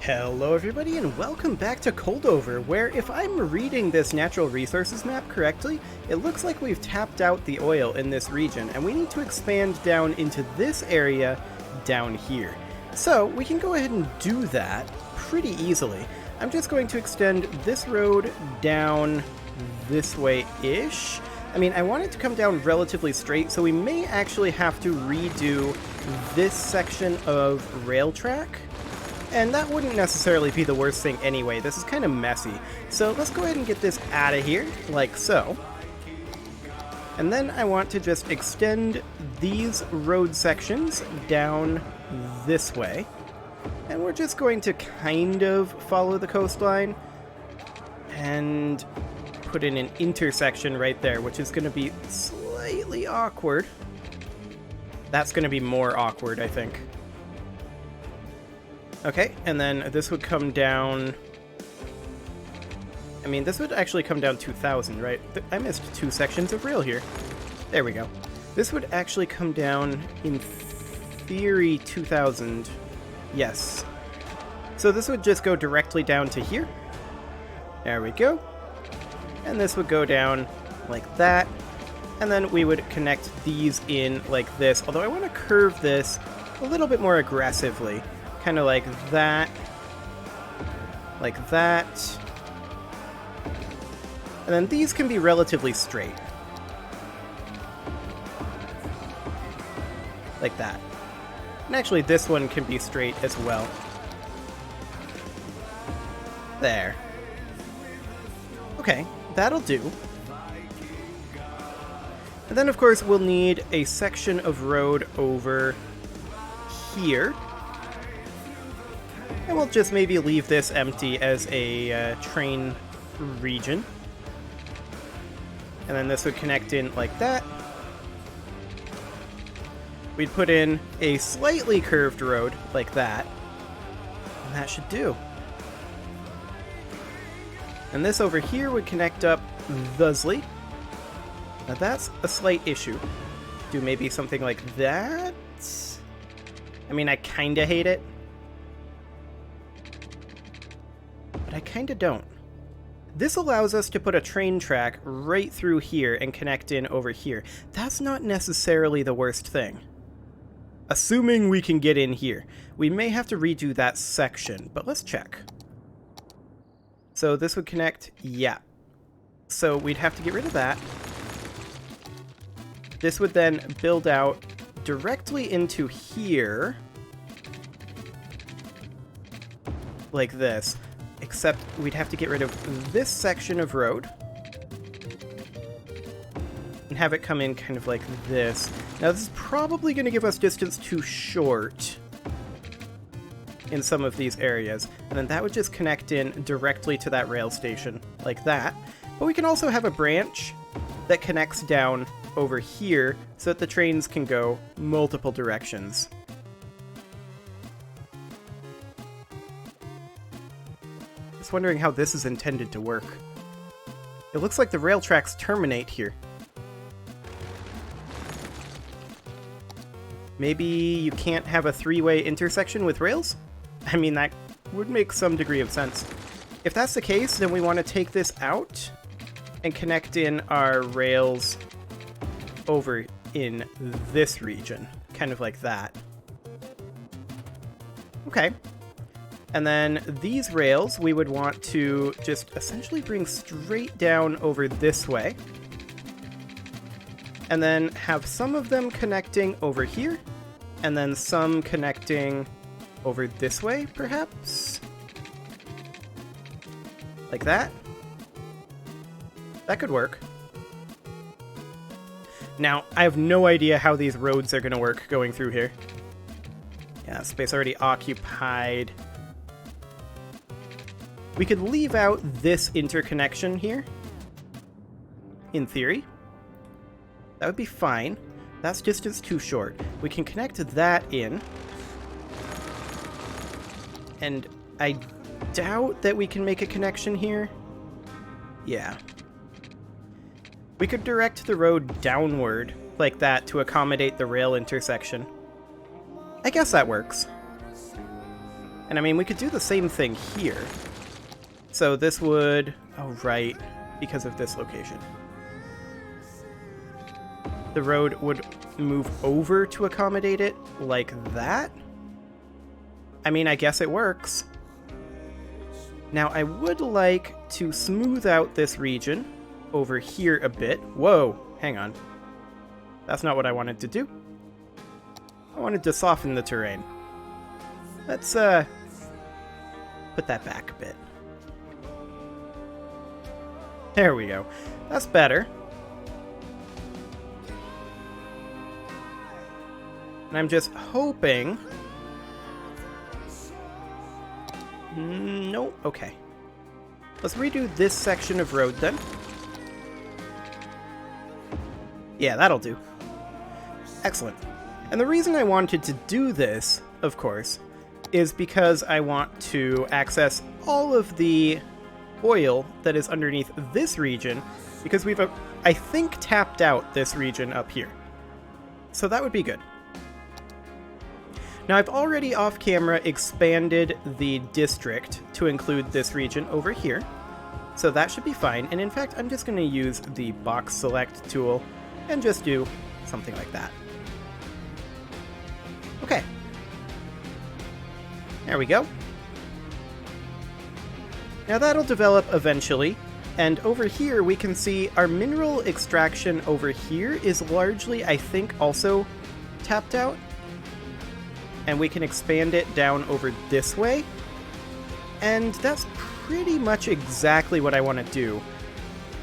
Hello everybody and welcome back to Coldover, where if I'm reading this natural resources map correctly, it looks like we've tapped out the oil in this region and we need to expand down into this area down here. So we can go ahead and do that pretty easily. I'm just going to extend this road down this way-ish. I mean, I want it to come down relatively straight, so we may actually have to redo this section of rail track. And that wouldn't necessarily be the worst thing anyway. This is kind of messy. So let's go ahead and get this out of here, like so. And then I want to just extend these road sections down this way. And we're just going to kind of follow the coastline and put in an intersection right there, which is going to be slightly awkward. That's going to be more awkward, I think. Okay, and then this would come down... I mean, this would actually come down 2,000, right? I missed two sections of rail here. There we go. This would actually come down, in theory, 2,000. Yes. So this would just go directly down to here. There we go. And this would go down like that. And then we would connect these in like this. Although I want to curve this a little bit more aggressively. Kind of like that. Like that. And then these can be relatively straight. Like that. And actually this one can be straight as well. There. Okay, that'll do. And then of course we'll need a section of road over here. And we'll just maybe leave this empty as a train region. And then this would connect in like that. We'd put in a slightly curved road like that. And that should do. And this over here would connect up thusly. Now that's a slight issue. Do maybe something like that? I mean, I kinda hate it. But I kinda don't. This allows us to put a train track right through here and connect in over here. That's not necessarily the worst thing. Assuming we can get in here. We may have to redo that section, but let's check. So this would connect, yeah. So we'd have to get rid of that. This would then build out directly into here. Like this. Except we'd have to get rid of this section of road. And have it come in kind of like this. Now this is probably going to give us distance too short in some of these areas. And then that would just connect in directly to that rail station, like that. But we can also have a branch that connects down over here so that the trains can go multiple directions. Just wondering how this is intended to work. It looks like the rail tracks terminate here. Maybe you can't have a three-way intersection with rails? I mean, that would make some degree of sense. If that's the case, then we want to take this out and connect in our rails over in this region. Kind of like that. Okay. And then these rails we would want to just essentially bring straight down over this way. And then have some of them connecting over here. And then some connecting over this way, perhaps? Like that? That could work. Now, I have no idea how these roads are going to work going through here. Yeah, space already occupied. We could leave out this interconnection here, in theory. That would be fine. That's distance too short. We can connect that in. And I doubt that we can make a connection here. Yeah. We could direct the road downward, like that, to accommodate the rail intersection. I guess that works. And I mean, we could do the same thing here. So this would... Oh, right. Because of this location. The road would move over to accommodate it like that? I mean, I guess it works. Now, I would like to smooth out this region over here a bit. Whoa, hang on. That's not what I wanted to do. I wanted to soften the terrain. Let's, put that back a bit. There we go. That's better. And I'm just hoping... Nope. Okay. Let's redo this section of road then. Yeah, that'll do. Excellent. And the reason I wanted to do this, of course, is because I want to access all of the oil that is underneath this region, because we've, I think, tapped out this region up here. So that would be good. Now, I've already off-camera expanded the district to include this region over here, so that should be fine. And in fact, I'm just going to use the box select tool and just do something like that. Okay. There we go. Now that'll develop eventually, and over here we can see our mineral extraction over here is largely, I think, also tapped out. And we can expand it down over this way. And that's pretty much exactly what I want to do.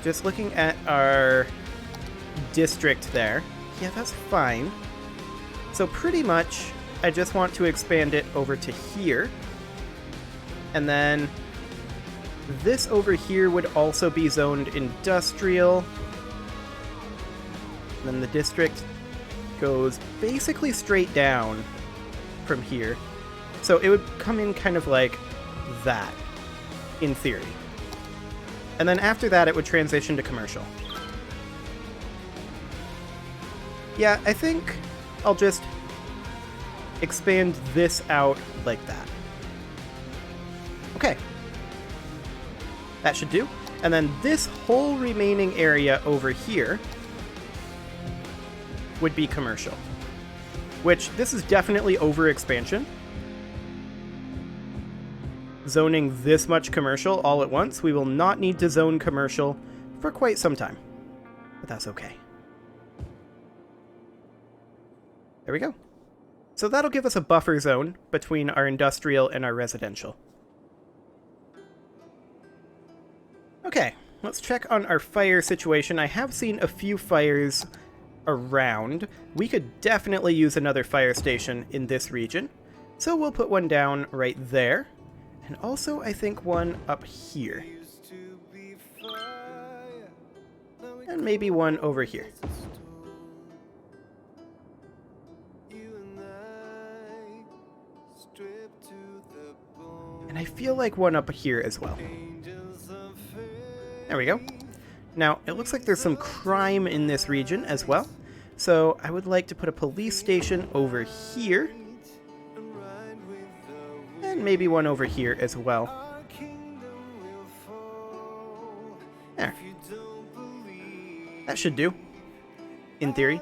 Just looking at our district there. Yeah, that's fine. So pretty much, I just want to expand it over to here. And then this over here would also be zoned industrial. And then the district goes basically straight down from here. So it would come in kind of like that, in theory. And then after that, it would transition to commercial. Yeah, I think I'll just expand this out like that. Okay. That should do. And then this whole remaining area over here would be commercial. Which, this is definitely overexpansion. Zoning this much commercial all at once, we will not need to zone commercial for quite some time. But that's okay. There we go. So that'll give us a buffer zone between our industrial and our residential. Okay, let's check on our fire situation. I have seen a few fires around. We could definitely use another fire station in this region. So we'll put one down right there. And also, I think, one up here. And maybe one over here. And I feel like one up here as well. There we go. Now, it looks like there's some crime in this region as well. So I would like to put a police station over here. And maybe one over here as well. There. That should do, in theory.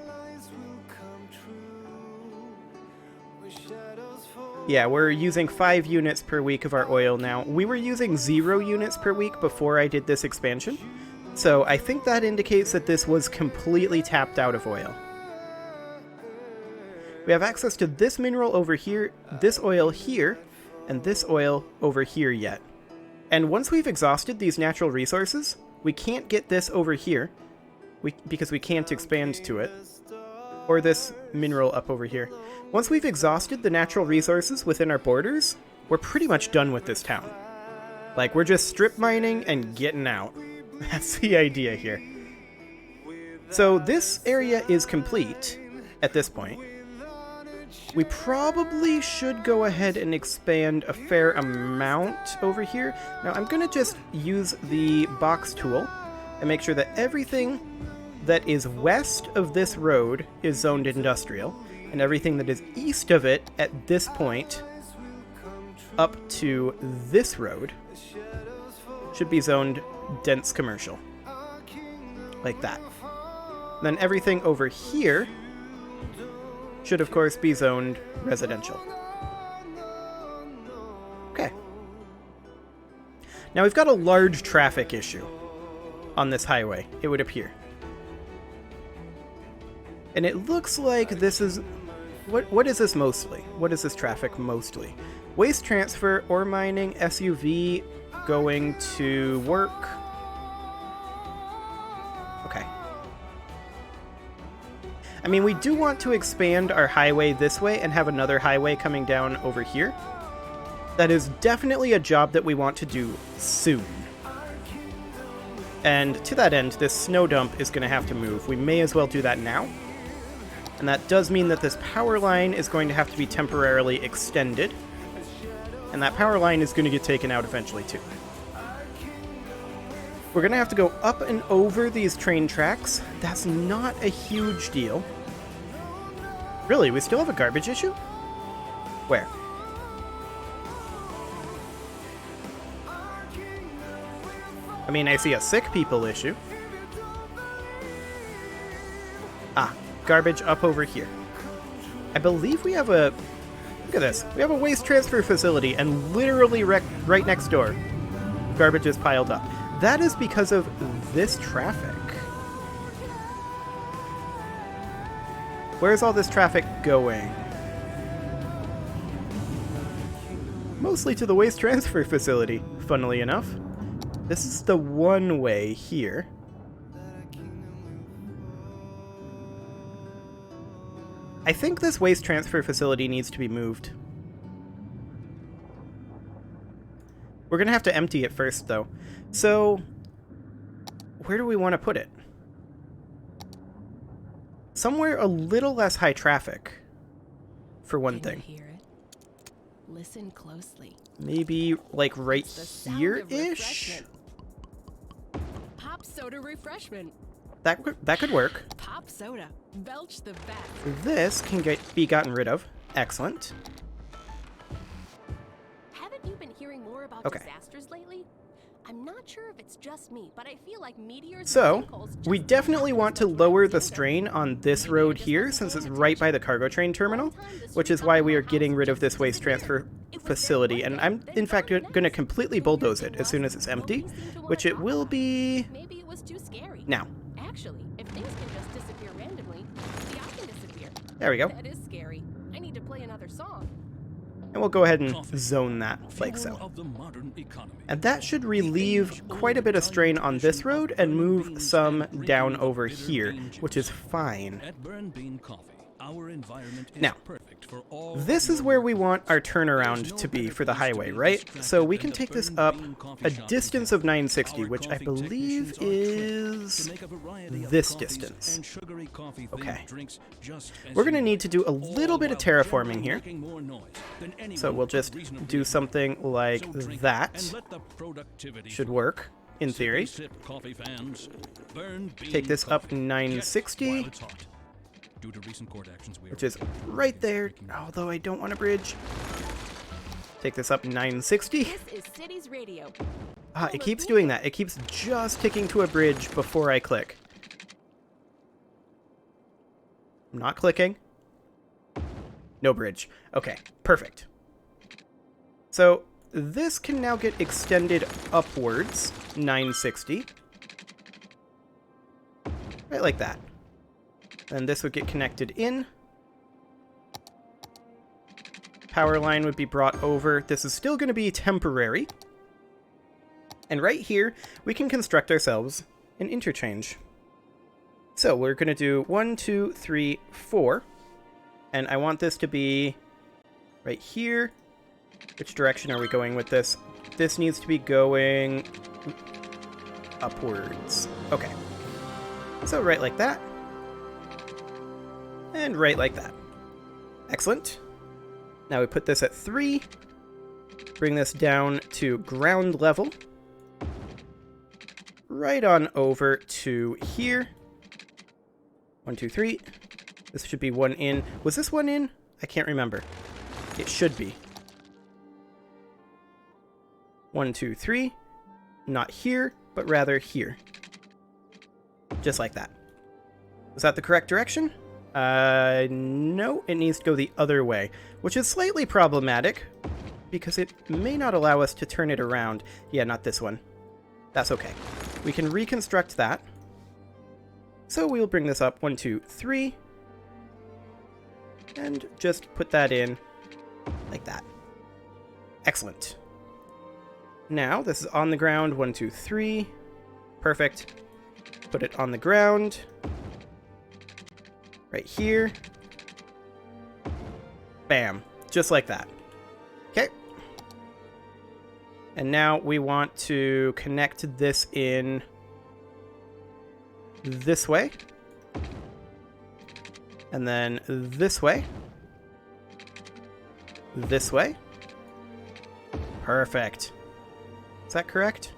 Yeah, we're using 5 units per week of our oil now. We were using 0 units per week before I did this expansion. So I think that indicates that this was completely tapped out of oil. We have access to this mineral over here, this oil here, and this oil over here yet. And once we've exhausted these natural resources, we can't get this over here, because we can't expand to it. Or this mineral up over here. Once we've exhausted the natural resources within our borders, we're pretty much done with this town. Like, we're just strip mining and getting out. That's the idea here. So this area is complete at this point. We probably should go ahead and expand a fair amount over here. Now I'm going to just use the box tool and make sure that everything that is west of this road is zoned industrial, and everything that is east of it at this point up to this road should be zoned dense commercial. Like that. Then everything over here should, of course, be zoned residential. Okay. Now we've got a large traffic issue on this highway, it would appear. And it looks like this is... What is this mostly? What is this traffic mostly? Waste transfer, ore mining, SUV, going to work. Okay. I mean, we do want to expand our highway this way and have another highway coming down over here. That is definitely a job that we want to do soon. And to that end, this snow dump is going to have to move. We may as well do that now. And that does mean that this power line is going to have to be temporarily extended. And that power line is going to get taken out eventually, too. We're going to have to go up and over these train tracks. That's not a huge deal. Really, we still have a garbage issue? Where? I mean, I see a sick people issue. Ah, garbage up over here. I believe we have a... Look at this. We have a waste transfer facility, and literally right next door, garbage is piled up. That is because of this traffic. Where's all this traffic going? Mostly to the waste transfer facility, funnily enough. This is the one way here. I think this waste transfer facility needs to be moved. We're going to have to empty it first, though. So, where do we want to put it? Somewhere a little less high traffic, for one thing. Hear it? Listen closely. Maybe, like, right here-ish? Pop soda refreshment. That could work. Pop soda. Belch the best. This can be gotten rid of. Excellent. Haven't you been hearing more about disasters lately? I'm not sure if it's just me, but I feel like meteors. So, we definitely want to lower the strain on this road here, since it's right by the cargo train terminal, which is why we are getting rid of this waste transfer facility. And I'm, in fact, going to completely bulldoze it as soon as it's empty, which it will be Maybe it was too scary. now. Actually, if things can just disappear randomly, maybe I can disappear. There we go. That is scary. I need to play another song. And we'll go ahead and zone that like so. And that should relieve quite a bit of strain on this road and move some down over here, which is fine. Now, this is where we want our turnaround to be for the highway, right? So we can take this up a distance of 960, which I believe is this distance. Okay. We're going to need to do a little bit of terraforming here. So we'll just do something like that. Should work, in theory. Take this up 960. Which is right there, although I don't want a bridge. Take this up 960. This is Cities Radio. Ah, it keeps doing that. It keeps just ticking to a bridge before I click. I'm not clicking. No bridge. Okay, perfect. So this can now get extended upwards, 960. Right like that. Then this would get connected in. Power line would be brought over. This is still going to be temporary. And right here, we can construct ourselves an interchange. So we're going to do 1, 2, 3, 4. And I want this to be right here. Which direction are we going with this? This needs to be going upwards. Okay. So right like that. And right like that. Excellent. Now we put this at 3. Bring this down to ground level. Right on over to here. 1, 2, 3. This should be 1 in. Was this 1 in? I can't remember. It should be. 1, 2, 3. Not here, but rather here. Just like that. Is that the correct direction? No, it needs to go the other way, which is slightly problematic because it may not allow us to turn it around. Yeah, not this one. That's okay. We can reconstruct that. So we'll bring this up 1, 2, 3. And just put that in like that. Excellent. Now, this is on the ground, 1, 2, 3. Perfect. Put it on the ground. Right here. Bam. Just like that. Okay. And now we want to connect this in this way. And then this way. This way. Perfect. Is that correct?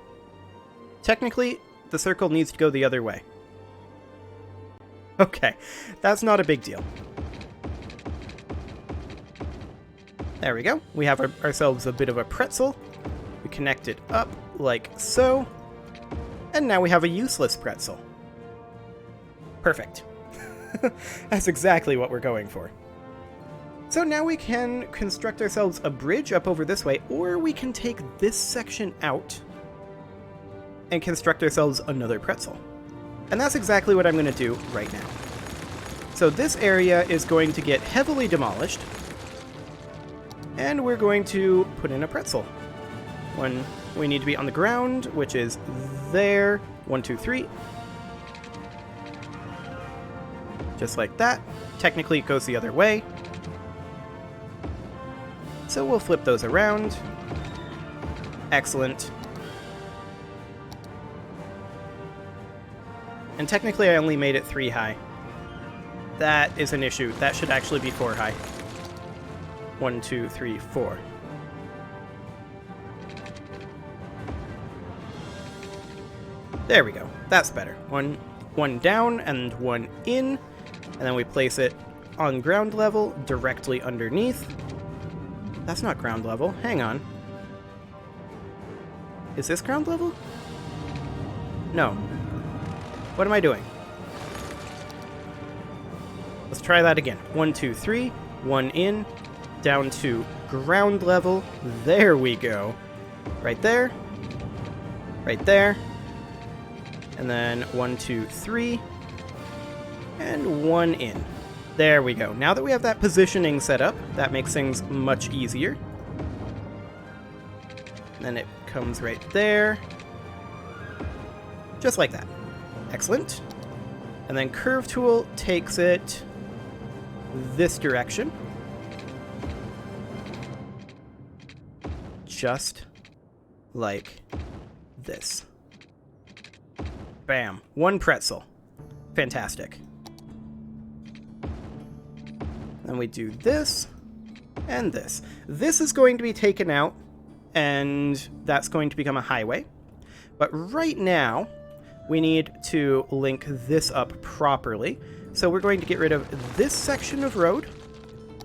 Technically, the circle needs to go the other way. Okay, that's not a big deal. There we go. We have ourselves a bit of a pretzel. We connect it up like so. And now we have a useless pretzel. Perfect. That's exactly what we're going for. So now we can construct ourselves a bridge up over this way, or we can take this section out and construct ourselves another pretzel. And that's exactly what I'm going to do right now. So this area is going to get heavily demolished, and we're going to put in a pretzel. One, we need to be on the ground, which is there. 1, 2, 3. Just like that. Technically, it goes the other way. So we'll flip those around. Excellent. And technically, I only made it 3 high. That is an issue. That should actually be 4 high. 1, 2, 3, 4. There we go. That's better. One down and 1 in. And then we place it on ground level, directly underneath. That's not ground level. Hang on. Is this ground level? No. What am I doing? Let's try that again. 1, 2, 3. 1 in. Down to ground level. There we go. Right there. Right there. And then 1, 2, 3. And 1 in. There we go. Now that we have that positioning set up, that makes things much easier. And then it comes right there. Just like that. Excellent. And then curve tool takes it this direction. Just like this. Bam. 1 pretzel. Fantastic. Then we do this and this. This is going to be taken out, and that's going to become a highway. But right now, we need to link this up properly. So we're going to get rid of this section of road,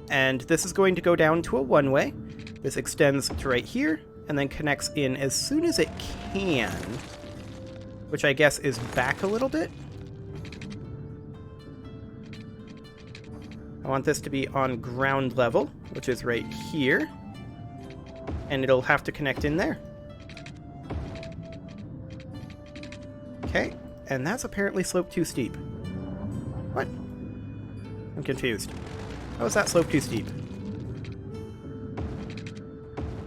and this is going to go down to a one-way. This extends to right here, and then connects in as soon as it can, which I guess is back a little bit. I want this to be on ground level, which is right here, and it'll have to connect in there. Okay, and that's apparently sloped too steep. What? I'm confused. How is that slope too steep?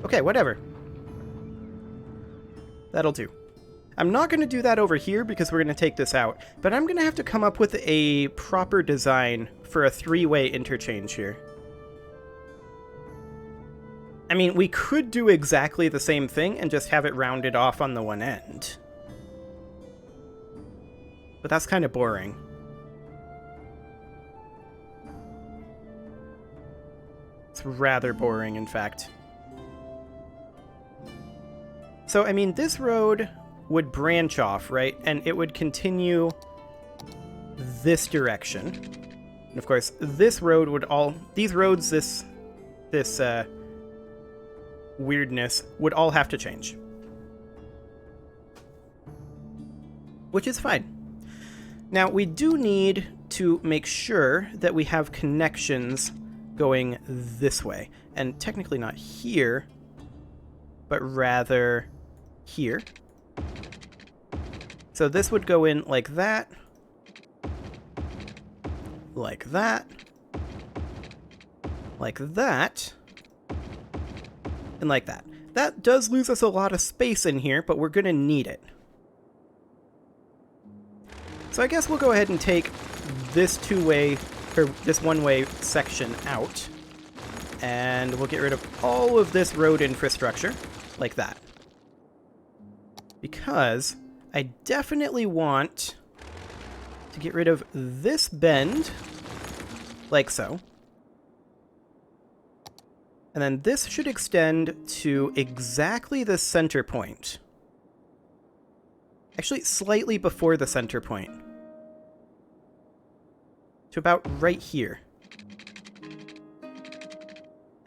Okay, whatever. That'll do. I'm not going to do that over here because we're going to take this out, but I'm going to have to come up with a proper design for a 3-way interchange here. I mean, we could do exactly the same thing and just have it rounded off on the one end. But that's kind of boring. It's rather boring, in fact. So, I mean, this road would branch off, right? And it would continue this direction. And of course, this road would these roads, this weirdness would all have to change. which is fine. Now, we do need to make sure that we have connections going this way. And technically not here, but rather here. So this would go in like that, like that, like that, and like that. That does lose us a lot of space in here, but we're going to need it. So I guess we'll go ahead and take this two-way, or this one-way section out, and we'll get rid of all of this road infrastructure, like that. Because I definitely want to get rid of this bend, like so. And then this should extend to exactly the center point. Actually, slightly before the center point. To about right here.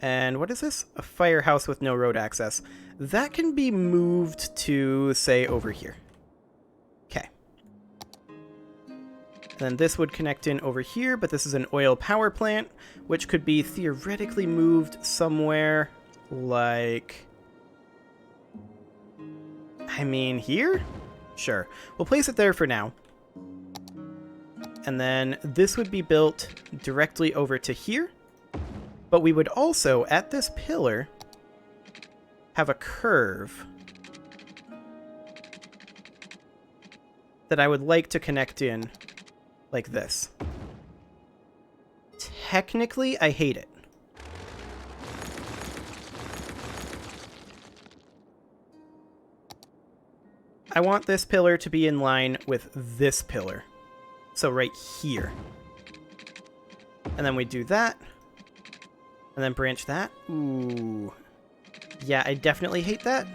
And what is this? A firehouse with no road access. That can be moved to, say, over here. Okay. And then this would connect in over here, but this is an oil power plant, which could be theoretically moved somewhere like... I mean, here? Sure. We'll place it there for now. And then this would be built directly over to here. But we would also, at this pillar, have a curve that I would like to connect in like this. Technically, I hate it. I want this pillar to be in line with this pillar. So right here. And then we do that. And then branch that. Ooh. Yeah, I definitely hate that.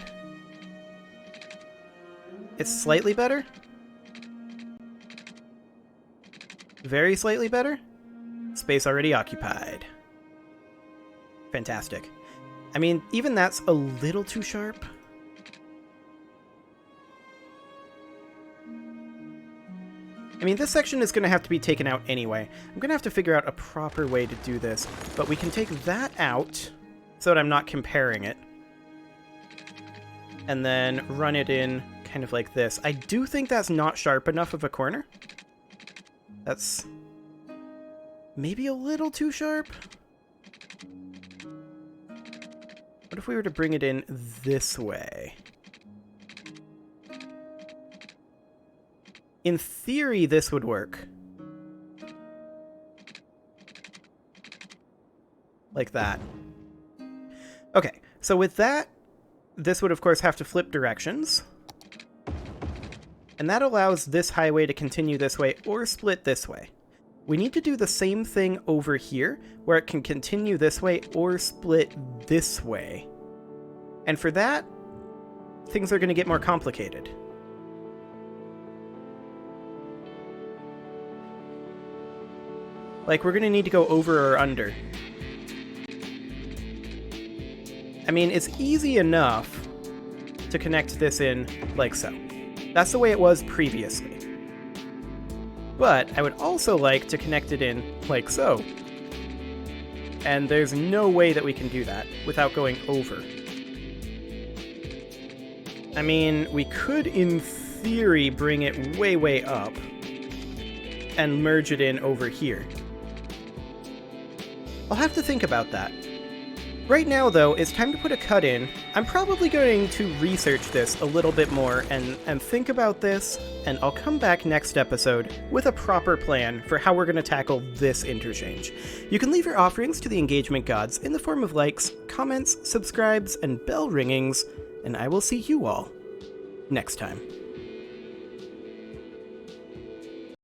It's slightly better. Very slightly better. Space already occupied. Fantastic. I mean, even that's a little too sharp. I mean, this section is going to have to be taken out anyway. I'm going to have to figure out a proper way to do this. But we can take that out so that I'm not comparing it. And then run it in kind of like this. I do think that's not sharp enough of a corner. That's maybe a little too sharp. What if we were to bring it in this way? In theory, this would work. Like that. Okay, so with that, this would of course have to flip directions. And that allows this highway to continue this way or split this way. We need to do the same thing over here, where it can continue this way or split this way. And for that, things are going to get more complicated. Like, we're going to need to go over or under. I mean, it's easy enough to connect this in like so. That's the way it was previously. But I would also like to connect it in like so. And there's no way that we can do that without going over. I mean, we could, in theory, bring it way, way up and merge it in over here. I'll have to think about that. Right now, though, it's time to put a cut in. I'm probably going to research this a little bit more and think about this, and I'll come back next episode with a proper plan for how we're going to tackle this interchange. You can leave your offerings to the engagement gods in the form of likes, comments, subscribes, and bell ringings, and I will see you all next time.